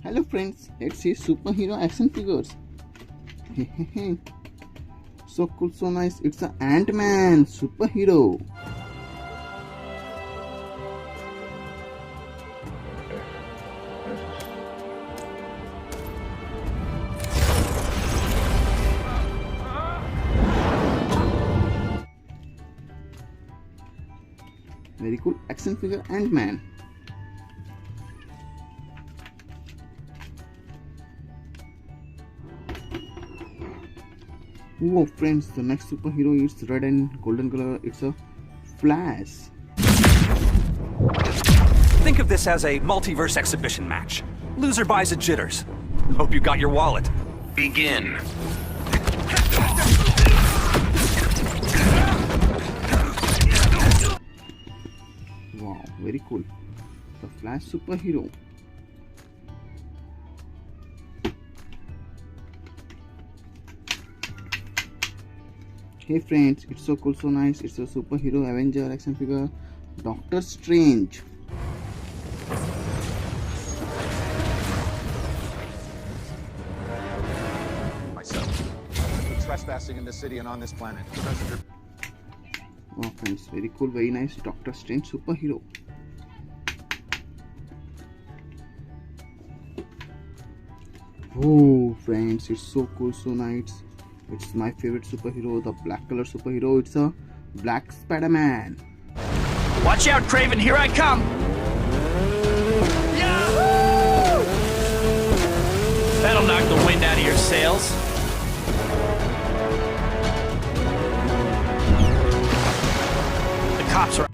Hello friends, let's see superhero action figures. So cool, so nice. It's an Ant-Man superhero. Very cool action figure Ant-Man. Whoa friends, the next superhero is red and golden color. It's a Flash. Think of this as a multiverse exhibition match. Loser buys a jitters. Hope you got your wallet. Begin. Wow, very cool. The Flash superhero. Hey friends, it's so cool, so nice. It's a superhero Avenger action figure, Doctor Strange. Myself. Trespassing in the city and on this planet. Wow friends, very cool, very nice. Doctor Strange superhero. Oh friends, it's so cool, so nice. It's my favorite superhero, the black color superhero. It's a black Spiderman. Watch out, Craven, here I come! Yahoo! That'll knock the wind out of your sails. The cops are...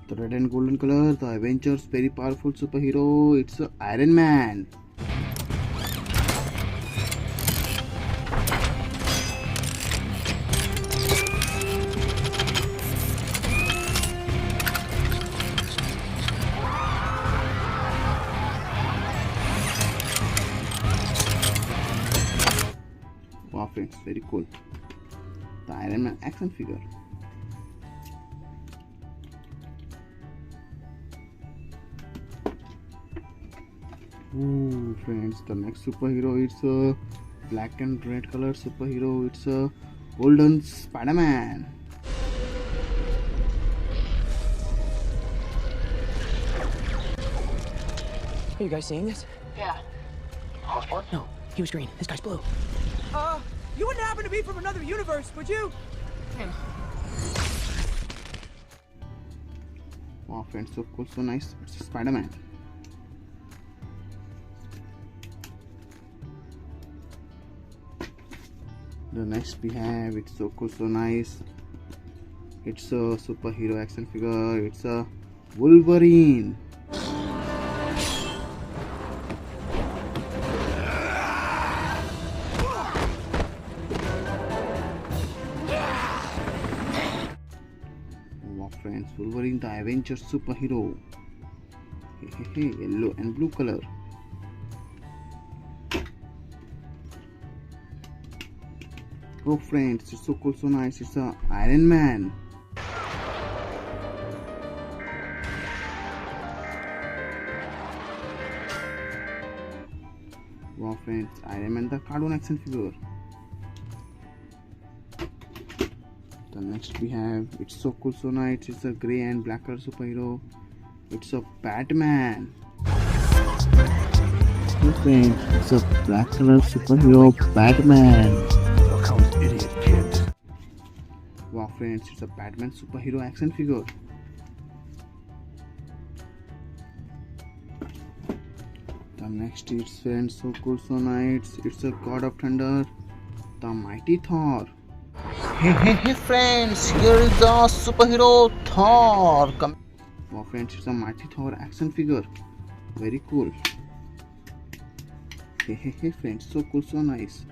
The red and golden color, the Avengers, very powerful superhero. It's a Iron Man. Wow friends, very cool. The Iron Man action figure. Ooh, friends, the next superhero is a black and red color superhero. It's a golden Spiderman. Are you guys seeing this? Yeah. Osborn? No, he was green. This guy's blue. You wouldn't happen to be from another universe, would you? Wow, friends, so cool, so nice. It's a Spider-Man. The next we have, it's so cool, so nice. It's a superhero action figure. It's a Wolverine. Wow friends, Wolverine, the Avengers superhero. Yellow and blue color. Oh friends, it's so cool, so nice. It's a Iron Man. Wow friends, Iron Man, the cartoon action figure. The next we have, it's so cool, so nice. It's a grey and black color superhero. It's a Batman. Oh friends, it's a black color superhero Batman. Wow friends, it's a Batman superhero action figure. The next is friends, so cool, so nice. It's a God of Thunder, the mighty Thor. Hey friends, here is the superhero Thor. Wow friends, it's a mighty Thor action figure. Very cool. Hey friends, so cool, so nice.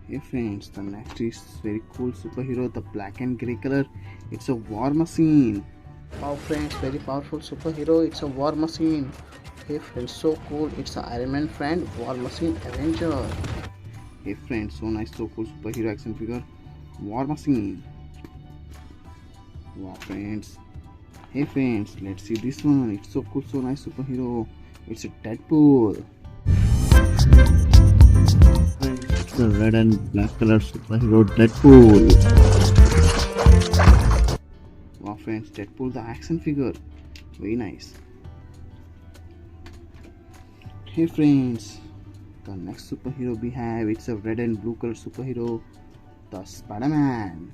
Hey friends, the next is very cool superhero, the black and grey color. It's a War Machine. Wow friends, very powerful superhero. It's a War Machine. Hey friends, so cool. It's a Iron Man friend, War Machine Avenger. Hey friends, so nice, so cool superhero action figure. War Machine. Wow friends. Hey friends, let's see this one. It's so cool, so nice superhero. It's a Deadpool. It's the red and black color superhero Deadpool. Wow friends, Deadpool the action figure. Very nice. Hey friends, the next superhero we have, it's a red and blue color superhero, the Spiderman.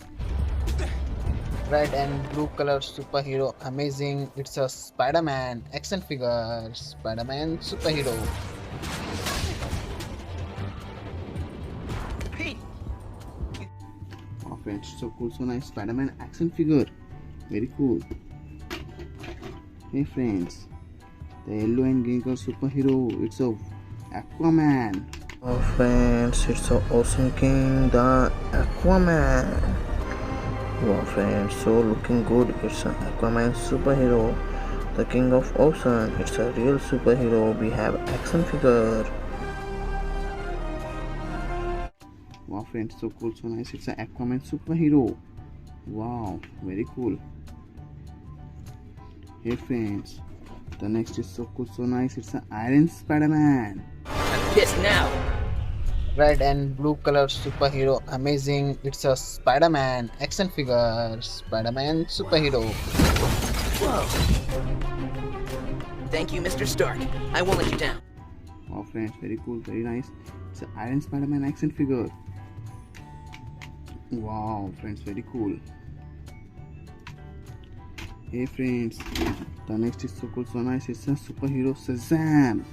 Red and blue color superhero, amazing. It's a Spider-Man action figure. Spider-Man superhero. Wow friends, so cool, so nice, Spider-Man action figure. Very cool. Hey friends, the yellow and green color superhero, it's a Aquaman. Oh friends, it's a awesome king, the Aquaman. Wow friends, so looking good. It's an Aquaman superhero, the king of ocean. It's a real superhero. We have action figure. Wow friends, so cool, so nice, it's an Aquaman superhero. Wow, very cool. Hey friends, the next is so cool, so nice, it's an Iron Spider-Man. I'm pissed now. Red and blue color superhero, amazing. It's a Spider-Man action figure. Spider-Man superhero. Whoa. Thank you, Mr. Stark. I won't let you down. Wow friends, very cool, very nice. It's an Iron Spider-Man action figure. Wow friends, very cool. Hey friends, the next is so cool, so nice, it's a superhero Shazam.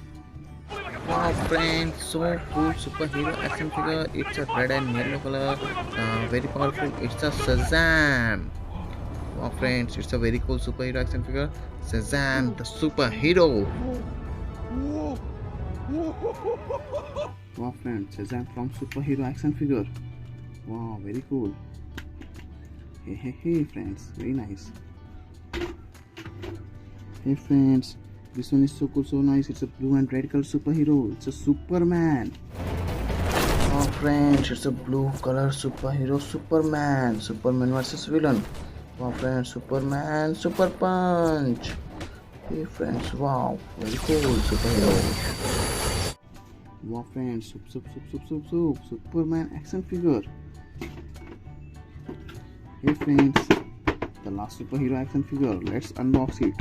Wow friends, so cool superhero action figure. It's a red and yellow color, very powerful. It's a Shazam. Wow friends, it's a very cool superhero action figure. Shazam the superhero. Wow friends, Shazam from superhero action figure. Wow, very cool. Hey friends, very nice. Hey friends, this one is so cool, so nice. It's a blue and red color superhero. It's a Superman. Wow friends, it's a blue color superhero Superman. Superman versus villain. Wow friends, Superman super punch. Hey friends, wow, very cool superhero. Wow friends, Superman action figure. Hey friends, the last superhero action figure. Let's unbox it.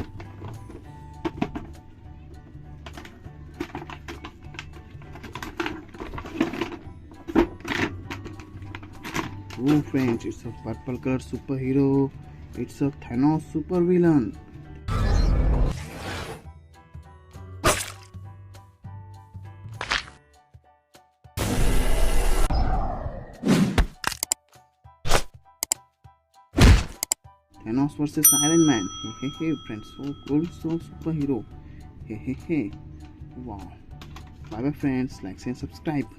Oh friends, it's a purple color superhero. It's a Thanos super villain. Thanos versus Iron Man. Hey friends, so cool, so superhero. Hey. Wow. Bye bye friends, like and subscribe.